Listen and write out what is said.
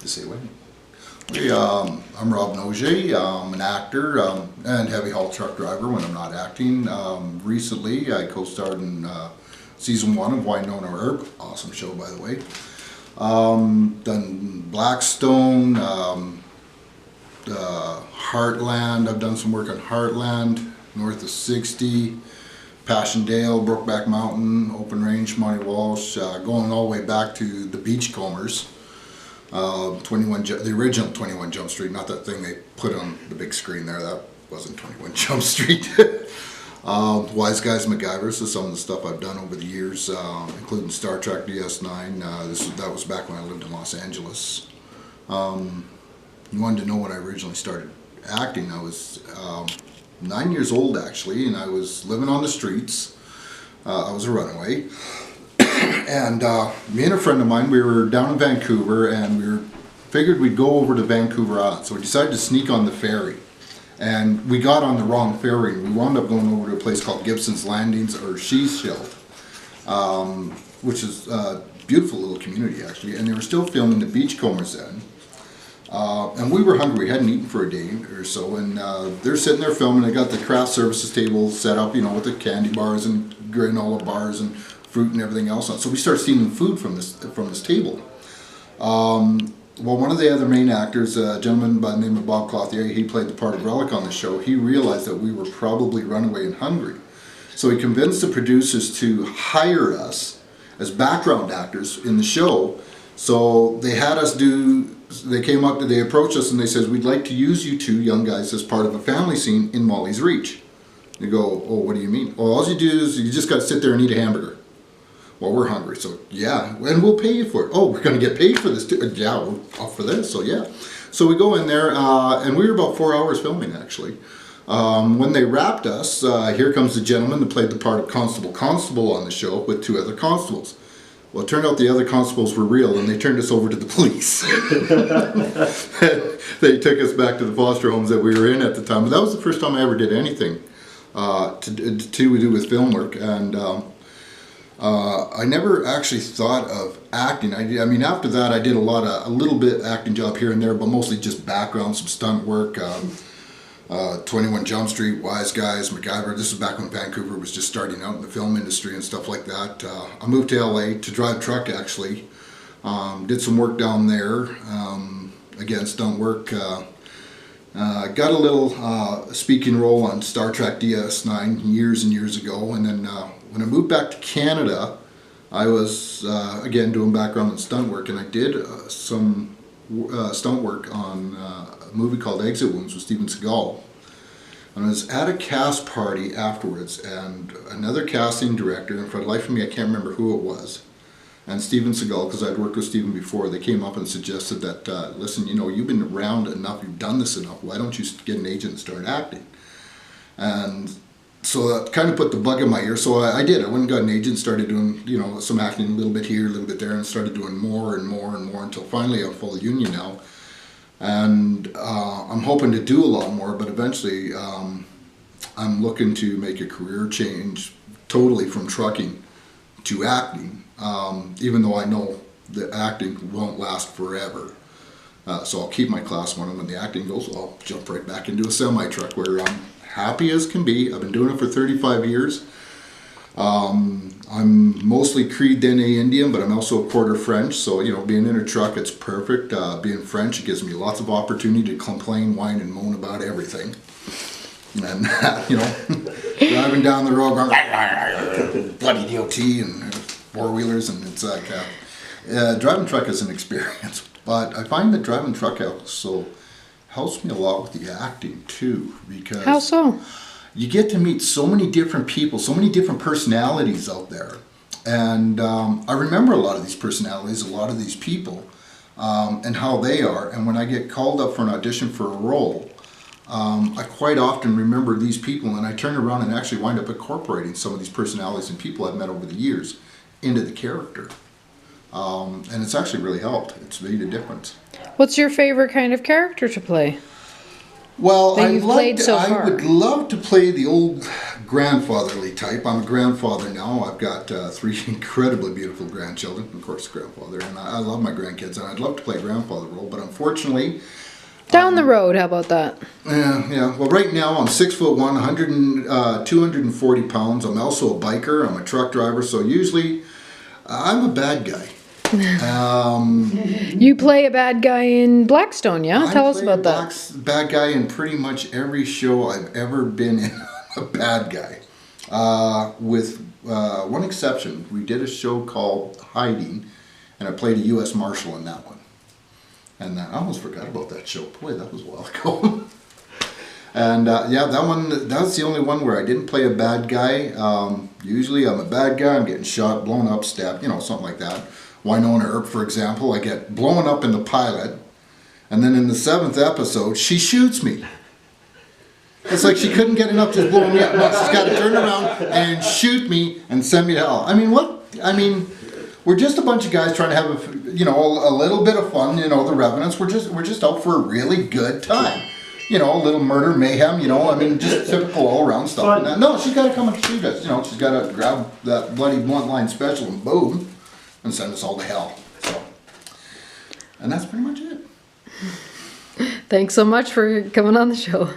say Wynne. I'm Rob Nogier. I'm an actor and heavy haul truck driver when I'm not acting. Recently, I co-starred in season 1 of Wynonna Earp. Awesome show, by the way. Done Blackstone, Heartland. I've done some work on Heartland, north of 60. Passchendaele, Brokeback Mountain, Open Range, Monty Walsh, going all the way back to the Beachcombers. The original 21 Jump Street, not that thing they put on the big screen there. That wasn't 21 Jump Street. Wise Guys, MacGyvers is some of the stuff I've done over the years, including Star Trek DS9. That was back when I lived in Los Angeles. You wanted to know when I originally started acting. I was 9 years old actually, and I was living on the streets. I was a runaway. And me and a friend of mine, we were down in Vancouver, and we figured we'd go over to Vancouver Island. So we decided to sneak on the ferry. And we got on the wrong ferry, and we wound up going over to a place called Gibson's Landings, or She's Show, which is a beautiful little community actually. And they were still filming the Beachcombers then. And we were hungry, we hadn't eaten for a day or so, and they're sitting there filming. They got the craft services table set up, you know, with the candy bars and granola bars and fruit and everything else. So we started stealing food from this table. Well, one of the other main actors, a gentleman by the name of Bob Clothier, he played the part of Relic on the show. He realized that we were probably runaway and hungry. So he convinced the producers to hire us as background actors in the show. So they had us they approached us and they said, we'd like to use you two young guys as part of a family scene in Molly's Reach. You go, oh, what do you mean? Well, all you do is you just got to sit there and eat a hamburger. Well, we're hungry, so yeah, and we'll pay you for it. Oh, we're going to get paid for this too. Yeah, we're off for this, so yeah. So we go in there, and we were about 4 hours filming actually. When they wrapped us, here comes the gentleman that played the part of Constable on the show with two other constables. Well, it turned out the other constables were real, and they turned us over to the police. They took us back to the foster homes that we were in at the time. But that was the first time I ever did anything to do with film work, and I never actually thought of acting. I mean, after that, I did a little bit acting job here and there, but mostly just background, some stunt work. 21 Jump Street, Wise Guys, MacGyver. This is back when Vancouver was just starting out in the film industry and stuff like that. I moved to LA to drive truck actually. Did some work down there. Again, stunt work. Got a little speaking role on Star Trek DS9 years and years ago. And then when I moved back to Canada, I was again doing background and stunt work, and I did some stunt work on a movie called Exit Wounds with Steven Seagal. And I was at a cast party afterwards, and another casting director, and for the life of me I can't remember who it was, and Steven Seagal, because I'd worked with Steven before, they came up and suggested that, listen, you know, you've been around enough, you've done this enough, why don't you get an agent and start acting? And so that kind of put the bug in my ear, so I did. I went and got an agent, started doing, you know, some acting a little bit here, a little bit there, and started doing more and more and more until finally I'm full union now. And I'm hoping to do a lot more, but eventually I'm looking to make a career change totally from trucking to acting, even though I know that acting won't last forever. So I'll keep my class 1, and when the acting goes, I'll jump right back into a semi-truck where I'm happy as can be. I've been doing it for 35 years. I'm mostly Cree Dene Indian, but I'm also a quarter French, so you know, being in a truck, it's perfect. Being French, it gives me lots of opportunity to complain, whine, and moan about everything. And you know, driving down the road, going bloody DOT and four-wheelers, and it's like driving truck is an experience. But I find that driving truck helps me a lot with the acting too, because how so? You get to meet so many different people, so many different personalities out there. And I remember a lot of these personalities, a lot of these people, and how they are. And when I get called up for an audition for a role, I quite often remember these people, and I turn around and actually wind up incorporating some of these personalities and people I've met over the years into the character. And it's actually really helped. It's made a difference. What's your favorite kind of character to play? Well, that you've played so I far? would love to play the old grandfatherly type. I'm a grandfather now. I've got 3 incredibly beautiful grandchildren, of course, grandfather, and I love my grandkids, and I'd love to play a grandfather role, but unfortunately, Down the road, how about that? yeah. Well, right now I'm 6'1", 240 pounds. I'm also a biker. I'm a truck driver, so usually I'm a bad guy. You play a bad guy in Blackstone, yeah? Tell us about that. Bad guy in pretty much every show I've ever been in. A bad guy, with one exception. We did a show called Hiding, and I played a U.S. Marshal in that one. And I almost forgot about that show. Boy, that was a while ago. And yeah, that's the only one where I didn't play a bad guy. Usually I'm a bad guy, I'm getting shot, blown up, stabbed, something like that. Wynonna Earp, for example, I get blown up in the pilot, and then in the 7th episode, she shoots me. It's like she couldn't get enough to blow me up. No, she's got to turn around and shoot me and send me to hell. I mean, what? I mean, we're just a bunch of guys trying to have a little bit of fun. The Revenants. We're just out for a really good time. A little murder, mayhem. I mean, just typical all around stuff. And no, she's got to come and shoot us. She's got to grab that bloody blunt line special and boom, and send us all to hell. So, and that's pretty much it. Thanks so much for coming on the show.